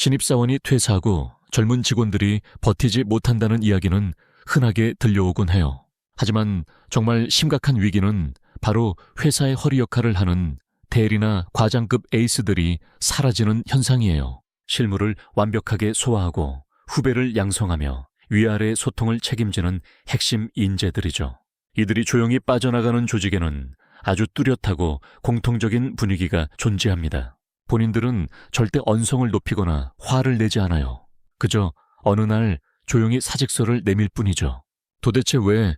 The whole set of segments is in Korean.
신입사원이 퇴사하고 젊은 직원들이 버티지 못한다는 이야기는 흔하게 들려오곤 해요. 하지만 정말 심각한 위기는 바로 회사의 허리 역할을 하는 대리나 과장급 에이스들이 사라지는 현상이에요. 실무를 완벽하게 소화하고 후배를 양성하며 위아래 소통을 책임지는 핵심 인재들이죠. 이들이 조용히 빠져나가는 조직에는 아주 뚜렷하고 공통적인 분위기가 존재합니다. 본인들은 절대 언성을 높이거나 화를 내지 않아요. 그저 어느 날 조용히 사직서를 내밀 뿐이죠. 도대체 왜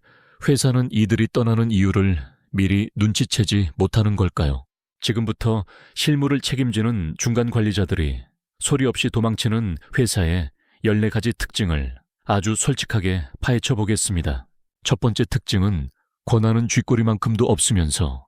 회사는 이들이 떠나는 이유를 미리 눈치채지 못하는 걸까요? 지금부터 실무를 책임지는 중간 관리자들이 소리 없이 도망치는 회사의 14가지 특징을 아주 솔직하게 파헤쳐 보겠습니다. 첫 번째 특징은 권한은 쥐꼬리만큼도 없으면서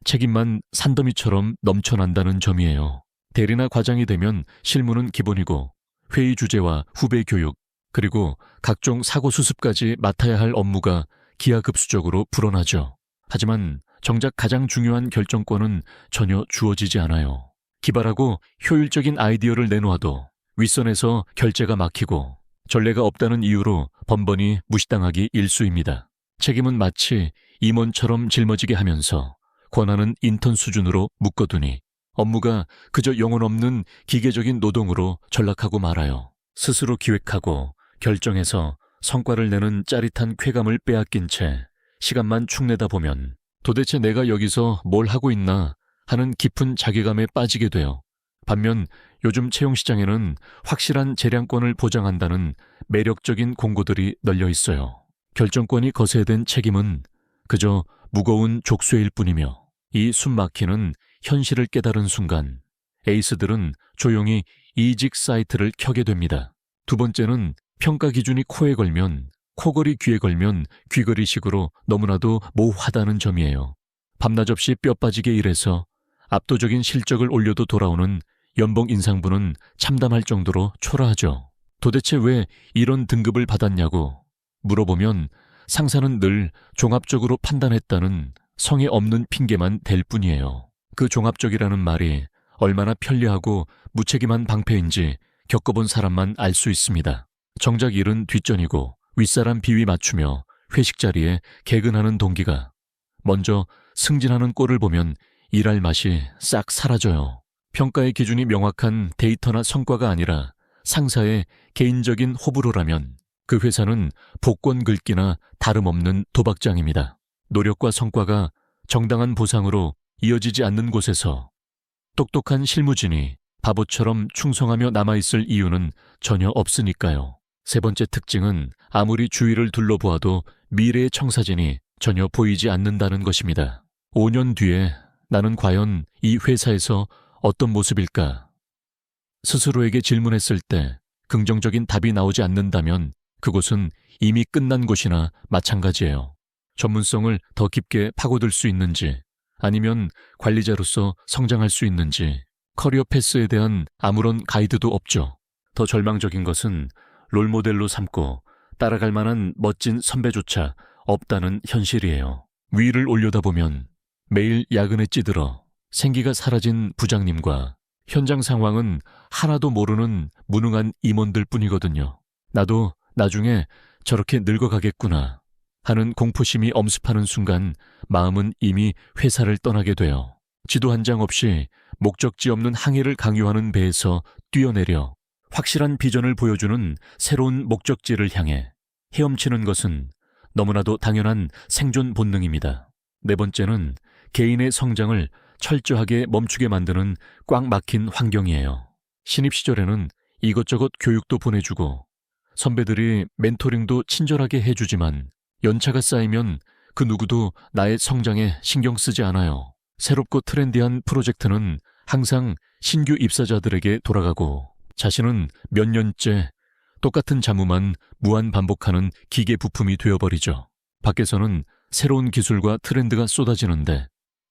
책임만 산더미처럼 넘쳐난다는 점이에요. 대리나 과장이 되면 실무는 기본이고 회의 주제와 후배 교육, 그리고 각종 사고 수습까지 맡아야 할 업무가 기하급수적으로 불어나죠. 하지만 정작 가장 중요한 결정권은 전혀 주어지지 않아요. 기발하고 효율적인 아이디어를 내놓아도 윗선에서 결재가 막히고 전례가 없다는 이유로 번번이 무시당하기 일쑤입니다. 책임은 마치 임원처럼 짊어지게 하면서 권한은 인턴 수준으로 묶어두니 업무가 그저 영혼 없는 기계적인 노동으로 전락하고 말아요. 스스로 기획하고 결정해서 성과를 내는 짜릿한 쾌감을 빼앗긴 채 시간만 축내다 보면 도대체 내가 여기서 뭘 하고 있나 하는 깊은 자괴감에 빠지게 돼요. 반면 요즘 채용시장에는 확실한 재량권을 보장한다는 매력적인 공고들이 널려 있어요. 결정권이 거세된 책임은 그저 무거운 족쇄일 뿐이며 이 숨막히는 현실을 깨달은 순간 에이스들은 조용히 이직 사이트를 켜게 됩니다. 두 번째는 평가 기준이 코에 걸면 코걸이 귀에 걸면 귀걸이식으로 너무나도 모호하다는 점이에요. 밤낮 없이 뼈 빠지게 일해서 압도적인 실적을 올려도 돌아오는 연봉 인상분은 참담할 정도로 초라하죠. 도대체 왜 이런 등급을 받았냐고 물어보면 상사는 늘 종합적으로 판단했다는 성의 없는 핑계만 댈 뿐이에요. 그 종합적이라는 말이 얼마나 편리하고 무책임한 방패인지 겪어본 사람만 알 수 있습니다. 정작 일은 뒷전이고 윗사람 비위 맞추며 회식 자리에 개근하는 동기가 먼저 승진하는 꼴을 보면 일할 맛이 싹 사라져요. 평가의 기준이 명확한 데이터나 성과가 아니라 상사의 개인적인 호불호라면 그 회사는 복권 긁기나 다름없는 도박장입니다. 노력과 성과가 정당한 보상으로 이어지지 않는 곳에서 똑똑한 실무진이 바보처럼 충성하며 남아있을 이유는 전혀 없으니까요. 세 번째 특징은 아무리 주위를 둘러보아도 미래의 청사진이 전혀 보이지 않는다는 것입니다. 5년 뒤에 나는 과연 이 회사에서 어떤 모습일까? 스스로에게 질문했을 때 긍정적인 답이 나오지 않는다면 그곳은 이미 끝난 곳이나 마찬가지예요. 전문성을 더 깊게 파고들 수 있는지, 아니면 관리자로서 성장할 수 있는지, 커리어 패스에 대한 아무런 가이드도 없죠. 더 절망적인 것은 롤모델로 삼고 따라갈 만한 멋진 선배조차 없다는 현실이에요. 위를 올려다보면 매일 야근에 찌들어 생기가 사라진 부장님과 현장 상황은 하나도 모르는 무능한 임원들 뿐이거든요. 나도 나중에 저렇게 늙어가겠구나 하는 공포심이 엄습하는 순간 마음은 이미 회사를 떠나게 돼요. 지도 한 장 없이 목적지 없는 항해를 강요하는 배에서 뛰어내려 확실한 비전을 보여주는 새로운 목적지를 향해 헤엄치는 것은 너무나도 당연한 생존 본능입니다. 네 번째는 개인의 성장을 철저하게 멈추게 만드는 꽉 막힌 환경이에요. 신입 시절에는 이것저것 교육도 보내주고 선배들이 멘토링도 친절하게 해주지만 연차가 쌓이면 그 누구도 나의 성장에 신경 쓰지 않아요. 새롭고 트렌디한 프로젝트는 항상 신규 입사자들에게 돌아가고 자신은 몇 년째 똑같은 자무만 무한 반복하는 기계 부품이 되어버리죠. 밖에서는 새로운 기술과 트렌드가 쏟아지는데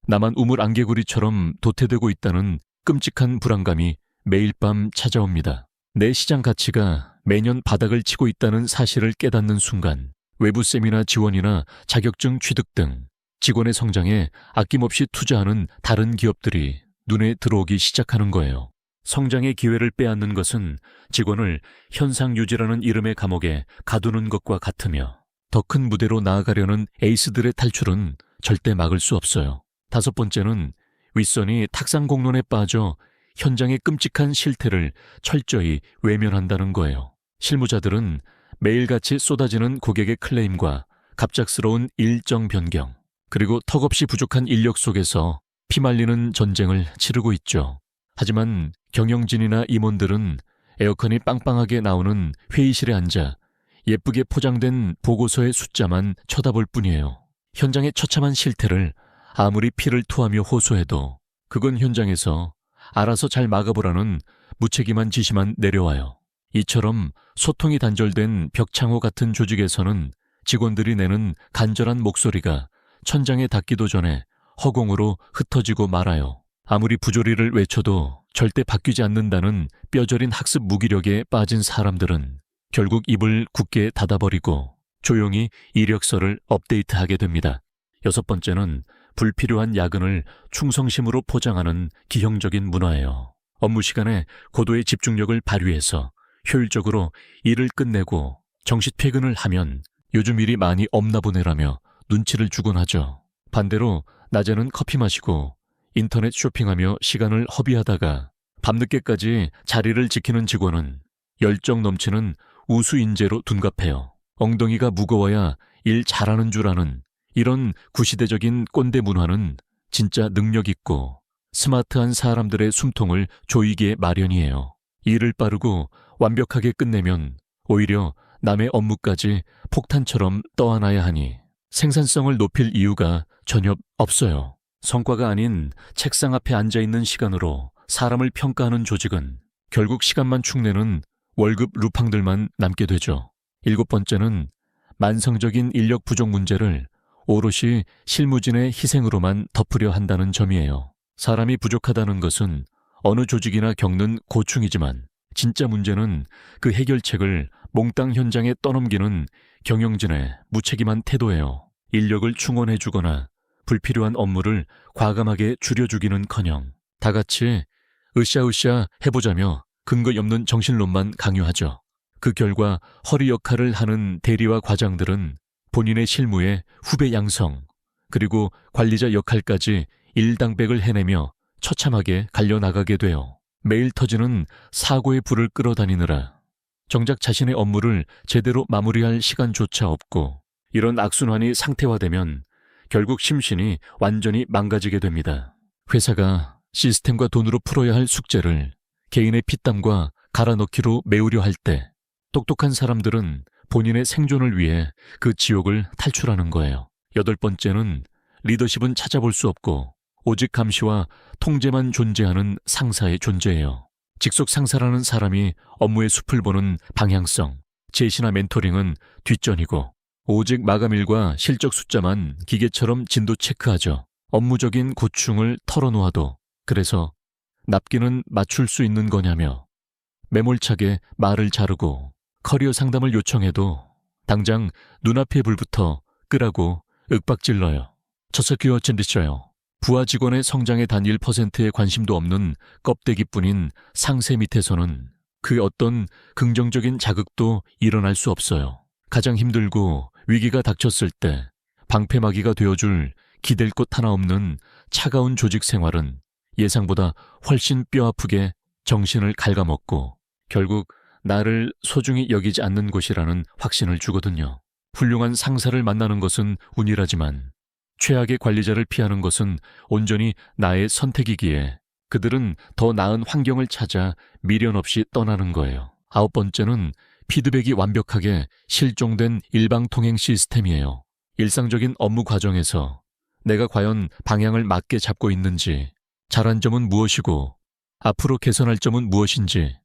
나만 우물 안개구리처럼 도태되고 있다는 끔찍한 불안감이 매일 밤 찾아옵니다. 내 시장 가치가 매년 바닥을 치고 있다는 사실을 깨닫는 순간 외부 세미나 지원이나 자격증 취득 등 직원의 성장에 아낌없이 투자하는 다른 기업들이 눈에 들어오기 시작하는 거예요. 성장의 기회를 빼앗는 것은 직원을 현상 유지라는 이름의 감옥에 가두는 것과 같으며 더 큰 무대로 나아가려는 에이스들의 탈출은 절대 막을 수 없어요. 다섯 번째는 윗선이 탁상 공론에 빠져 현장의 끔찍한 실태를 철저히 외면한다는 거예요. 실무자들은 매일같이 쏟아지는 고객의 클레임과 갑작스러운 일정 변경, 그리고 턱없이 부족한 인력 속에서 피말리는 전쟁을 치르고 있죠. 하지만 경영진이나 임원들은 에어컨이 빵빵하게 나오는 회의실에 앉아 예쁘게 포장된 보고서의 숫자만 쳐다볼 뿐이에요. 현장의 처참한 실태를 아무리 피를 토하며 호소해도 그건 현장에서 알아서 잘 막아보라는 무책임한 지시만 내려와요. 이처럼 소통이 단절된 벽창호 같은 조직에서는 직원들이 내는 간절한 목소리가 천장에 닿기도 전에 허공으로 흩어지고 말아요. 아무리 부조리를 외쳐도 절대 바뀌지 않는다는 뼈저린 학습 무기력에 빠진 사람들은 결국 입을 굳게 닫아버리고 조용히 이력서를 업데이트하게 됩니다. 여섯 번째는 불필요한 야근을 충성심으로 포장하는 기형적인 문화예요. 업무 시간에 고도의 집중력을 발휘해서 효율적으로 일을 끝내고 정시 퇴근을 하면 요즘 일이 많이 없나 보네라며 눈치를 주곤 하죠. 반대로 낮에는 커피 마시고 인터넷 쇼핑하며 시간을 허비하다가 밤늦게까지 자리를 지키는 직원은 열정 넘치는 우수인재로 둔갑해요. 엉덩이가 무거워야 일 잘하는 줄 아는 이런 구시대적인 꼰대 문화는 진짜 능력 있고 스마트한 사람들의 숨통을 조이기에 마련이에요. 일을 빠르고 완벽하게 끝내면 오히려 남의 업무까지 폭탄처럼 떠안아야 하니 생산성을 높일 이유가 전혀 없어요. 성과가 아닌 책상 앞에 앉아있는 시간으로 사람을 평가하는 조직은 결국 시간만 축내는 월급 루팡들만 남게 되죠. 일곱 번째는 만성적인 인력 부족 문제를 오롯이 실무진의 희생으로만 덮으려 한다는 점이에요. 사람이 부족하다는 것은 어느 조직이나 겪는 고충이지만 진짜 문제는 그 해결책을 몽땅 현장에 떠넘기는 경영진의 무책임한 태도예요. 인력을 충원해주거나 불필요한 업무를 과감하게 줄여주기는커녕 다 같이 으쌰으쌰 해보자며 근거 없는 정신론만 강요하죠. 그 결과 허리 역할을 하는 대리와 과장들은 본인의 실무에 후배 양성, 그리고 관리자 역할까지 일당백을 해내며 처참하게 갈려나가게 돼요. 매일 터지는 사고의 불을 끌어다니느라 정작 자신의 업무를 제대로 마무리할 시간조차 없고, 이런 악순환이 상태화되면 결국 심신이 완전히 망가지게 됩니다. 회사가 시스템과 돈으로 풀어야 할 숙제를 개인의 피땀과 갈아넣기로 메우려 할 때 똑똑한 사람들은 본인의 생존을 위해 그 지옥을 탈출하는 거예요. 여덟 번째는 리더십은 찾아볼 수 없고 오직 감시와 통제만 존재하는 상사의 존재예요. 직속 상사라는 사람이 업무의 숲을 보는 방향성, 제시나 멘토링은 뒷전이고 오직 마감일과 실적 숫자만 기계처럼 진도 체크하죠. 업무적인 고충을 털어놓아도 그래서 납기는 맞출 수 있는 거냐며 매몰차게 말을 자르고 커리어 상담을 요청해도 당장 눈앞의 불부터 끄라고 윽박질러요. 저석기어 젠디셔요. 부하 직원의 성장에 단 1%의 관심도 없는 껍데기뿐인 상세 밑에서는 그 어떤 긍정적인 자극도 일어날 수 없어요. 가장 힘들고 위기가 닥쳤을 때 방패막이가 되어줄 기댈 곳 하나 없는 차가운 조직 생활은 예상보다 훨씬 뼈아프게 정신을 갉아먹고 결국 나를 소중히 여기지 않는 곳이라는 확신을 주거든요. 훌륭한 상사를 만나는 것은 운이라지만 최악의 관리자를 피하는 것은 온전히 나의 선택이기에 그들은 더 나은 환경을 찾아 미련 없이 떠나는 거예요. 아홉 번째는 피드백이 완벽하게 실종된 일방통행 시스템이에요. 일상적인 업무 과정에서 내가 과연 방향을 맞게 잡고 있는지, 잘한 점은 무엇이고 앞으로 개선할 점은 무엇인지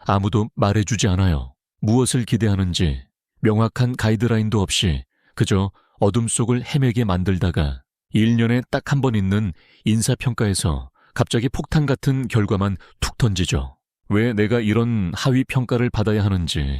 아무도 말해주지 않아요. 무엇을 기대하는지 명확한 가이드라인도 없이 그저 어둠 속을 헤매게 만들다가 1년에 딱 한 번 있는 인사평가에서 갑자기 폭탄 같은 결과만 툭 던지죠. 왜 내가 이런 하위 평가를 받아야 하는지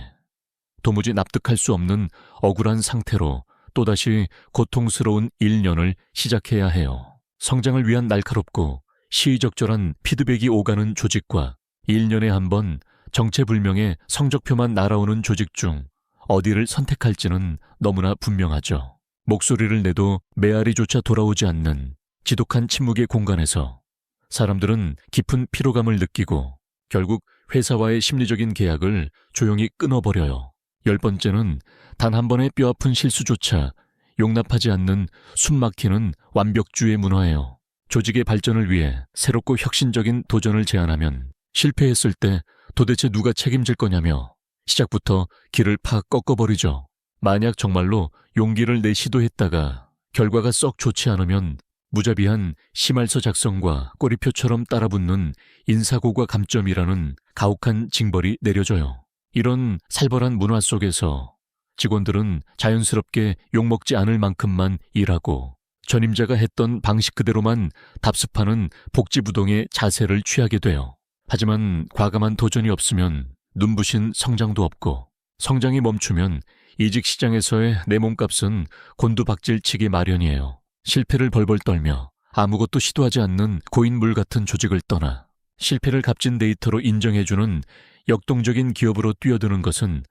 도무지 납득할 수 없는 억울한 상태로 또다시 고통스러운 1년을 시작해야 해요. 성장을 위한 날카롭고 시의적절한 피드백이 오가는 조직과 1년에 한 번 정체불명의 성적표만 날아오는 조직 중 어디를 선택할지는 너무나 분명하죠. 목소리를 내도 메아리조차 돌아오지 않는 지독한 침묵의 공간에서 사람들은 깊은 피로감을 느끼고 결국 회사와의 심리적인 계약을 조용히 끊어버려요. 10번째는 단 한 번의 뼈아픈 실수조차 용납하지 않는 숨막히는 완벽주의 문화예요. 조직의 발전을 위해 새롭고 혁신적인 도전을 제안하면 실패했을 때 도대체 누가 책임질 거냐며 시작부터 길을 팍 꺾어버리죠. 만약 정말로 용기를 내 시도했다가 결과가 썩 좋지 않으면 무자비한 심할서 작성과 꼬리표처럼 따라붙는 인사고과 감점이라는 가혹한 징벌이 내려져요. 이런 살벌한 문화 속에서 직원들은 자연스럽게 욕먹지 않을 만큼만 일하고 전임자가 했던 방식 그대로만 답습하는 복지부동의 자세를 취하게 돼요. 하지만 과감한 도전이 없으면 눈부신 성장도 없고 성장이 멈추면 이직 시장에서의 내 몸값은 곤두박질치기 마련이에요. 실패를 벌벌 떨며 아무것도 시도하지 않는 고인물 같은 조직을 떠나 실패를 값진 데이터로 인정해주는 역동적인 기업으로 뛰어드는 것은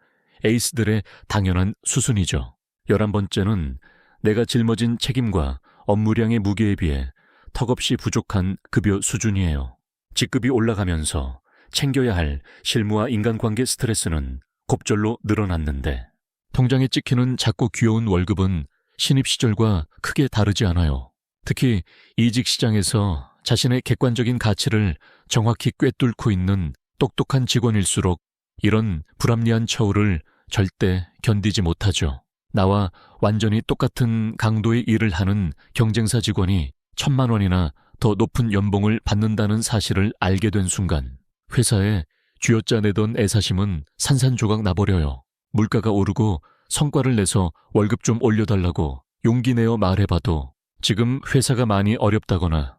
에이스들의 당연한 수순이죠. 11번째는 내가 짊어진 책임과 업무량의 무게에 비해 턱없이 부족한 급여 수준이에요. 직급이 올라가면서 챙겨야 할 실무와 인간관계 스트레스는 곱절로 늘어났는데 통장에 찍히는 작고 귀여운 월급은 신입 시절과 크게 다르지 않아요. 특히 이직 시장에서 자신의 객관적인 가치를 정확히 꿰뚫고 있는 똑똑한 직원일수록 이런 불합리한 처우를 절대 견디지 못하죠. 나와 완전히 똑같은 강도의 일을 하는 경쟁사 직원이 1,000만 원이나 더 높은 연봉을 받는다는 사실을 알게 된 순간 회사에 쥐어짜 내던 애사심은 산산조각 나버려요. 물가가 오르고 성과를 내서 월급 좀 올려달라고 용기 내어 말해봐도 지금 회사가 많이 어렵다거나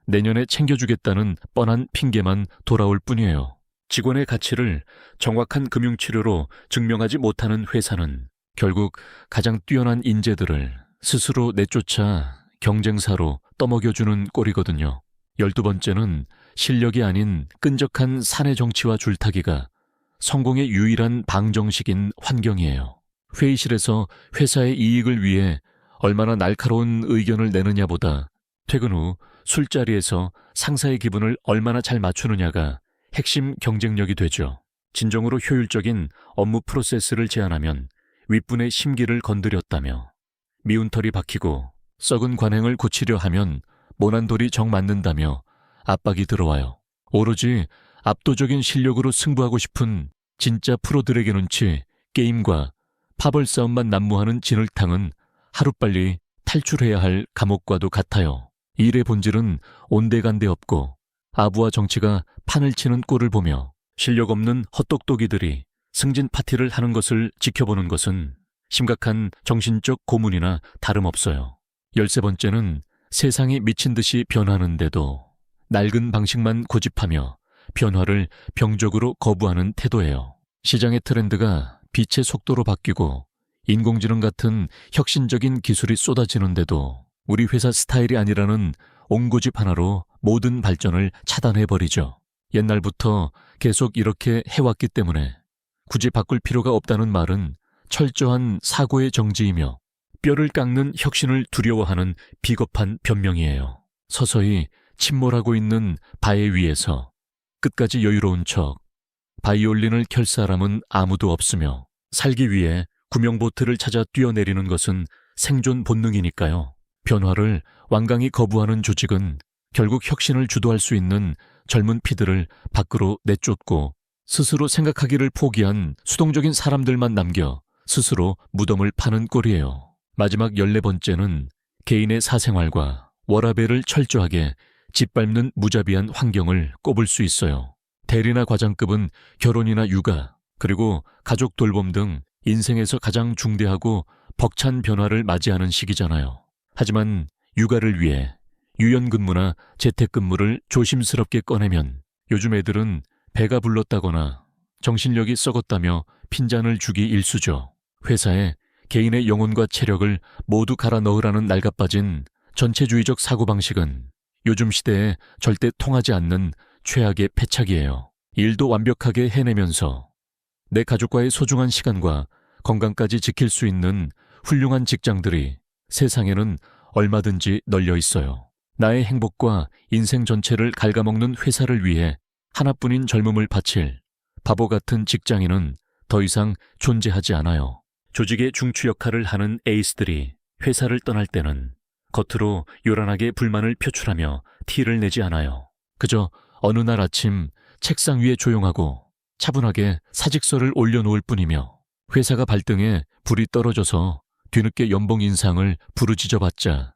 내년에 챙겨주겠다는 뻔한 핑계만 돌아올 뿐이에요. 직원의 가치를 정확한 금융치료로 증명하지 못하는 회사는 결국 가장 뛰어난 인재들을 스스로 내쫓아 경쟁사로 떠먹여주는 꼴이거든요. 12번째는 실력이 아닌 끈적한 사내 정치와 줄타기가 성공의 유일한 방정식인 환경이에요. 회의실에서 회사의 이익을 위해 얼마나 날카로운 의견을 내느냐보다 퇴근 후 술자리에서 상사의 기분을 얼마나 잘 맞추느냐가 핵심 경쟁력이 되죠. 진정으로 효율적인 업무 프로세스를 제안하면 윗분의 심기를 건드렸다며 미운 털이 박히고 썩은 관행을 고치려 하면 모난 돌이 정 맞는다며 압박이 들어와요. 오로지 압도적인 실력으로 승부하고 싶은 진짜 프로들에게는치 게임과 파벌 싸움만 난무하는 진흙탕은 하루빨리 탈출해야 할 감옥과도 같아요. 일의 본질은 온데간데 없고 아부와 정치가 판을 치는 꼴을 보며 실력 없는 헛똑똑이들이 승진 파티를 하는 것을 지켜보는 것은 심각한 정신적 고문이나 다름없어요. 13번째는 세상이 미친 듯이 변하는데도 낡은 방식만 고집하며 변화를 병적으로 거부하는 태도예요. 시장의 트렌드가 빛의 속도로 바뀌고 인공지능 같은 혁신적인 기술이 쏟아지는데도 우리 회사 스타일이 아니라는 옹고집 하나로 모든 발전을 차단해버리죠. 옛날부터 계속 이렇게 해왔기 때문에 굳이 바꿀 필요가 없다는 말은 철저한 사고의 정지이며 뼈를 깎는 혁신을 두려워하는 비겁한 변명이에요. 서서히 침몰하고 있는 바위 위에서 끝까지 여유로운 척 바이올린을 켤 사람은 아무도 없으며 살기 위해 구명보트를 찾아 뛰어내리는 것은 생존 본능이니까요. 변화를 완강히 거부하는 조직은 결국 혁신을 주도할 수 있는 젊은 피들을 밖으로 내쫓고 스스로 생각하기를 포기한 수동적인 사람들만 남겨 스스로 무덤을 파는 꼴이에요. 마지막 14번째는 개인의 사생활과 워라밸을 철저하게 짓밟는 무자비한 환경을 꼽을 수 있어요. 대리나 과장급은 결혼이나 육아, 그리고 가족 돌봄 등 인생에서 가장 중대하고 벅찬 변화를 맞이하는 시기잖아요. 하지만 육아를 위해 유연근무나 재택근무를 조심스럽게 꺼내면 요즘 애들은 배가 불렀다거나 정신력이 썩었다며 핀잔을 주기 일쑤죠. 회사에 개인의 영혼과 체력을 모두 갈아 넣으라는 낡아빠진 전체주의적 사고방식은 요즘 시대에 절대 통하지 않는 최악의 패착이에요. 일도 완벽하게 해내면서 내 가족과의 소중한 시간과 건강까지 지킬 수 있는 훌륭한 직장들이 세상에는 얼마든지 널려 있어요. 나의 행복과 인생 전체를 갉아먹는 회사를 위해 하나뿐인 젊음을 바칠 바보 같은 직장인은 더 이상 존재하지 않아요. 조직의 중추 역할을 하는 에이스들이 회사를 떠날 때는 겉으로 요란하게 불만을 표출하며 티를 내지 않아요. 그저 어느 날 아침 책상 위에 조용하고 차분하게 사직서를 올려놓을 뿐이며 회사가 발등에 불이 떨어져서 뒤늦게 연봉 인상을 부르짖어봤자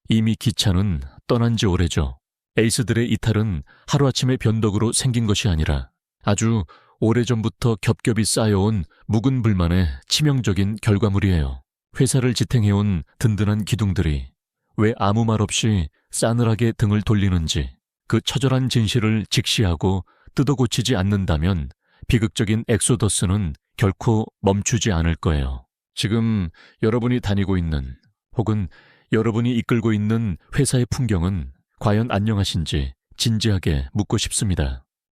이미 기차는 떠난 지 오래죠. 에이스들의 이탈은 하루아침에 변덕으로 생긴 것이 아니라 아주 오래전부터 겹겹이 쌓여온 묵은 불만의 치명적인 결과물이에요. 회사를 지탱해온 든든한 기둥들이 왜 아무 말 없이 싸늘하게 등을 돌리는지 그 처절한 진실을 직시하고 뜯어고치지 않는다면 비극적인 엑소더스는 결코 멈추지 않을 거예요. 지금 여러분이 다니고 있는 혹은 여러분이 이끌고 있는 회사의 풍경은 과연 안녕하신지 진지하게 묻고 싶습니다.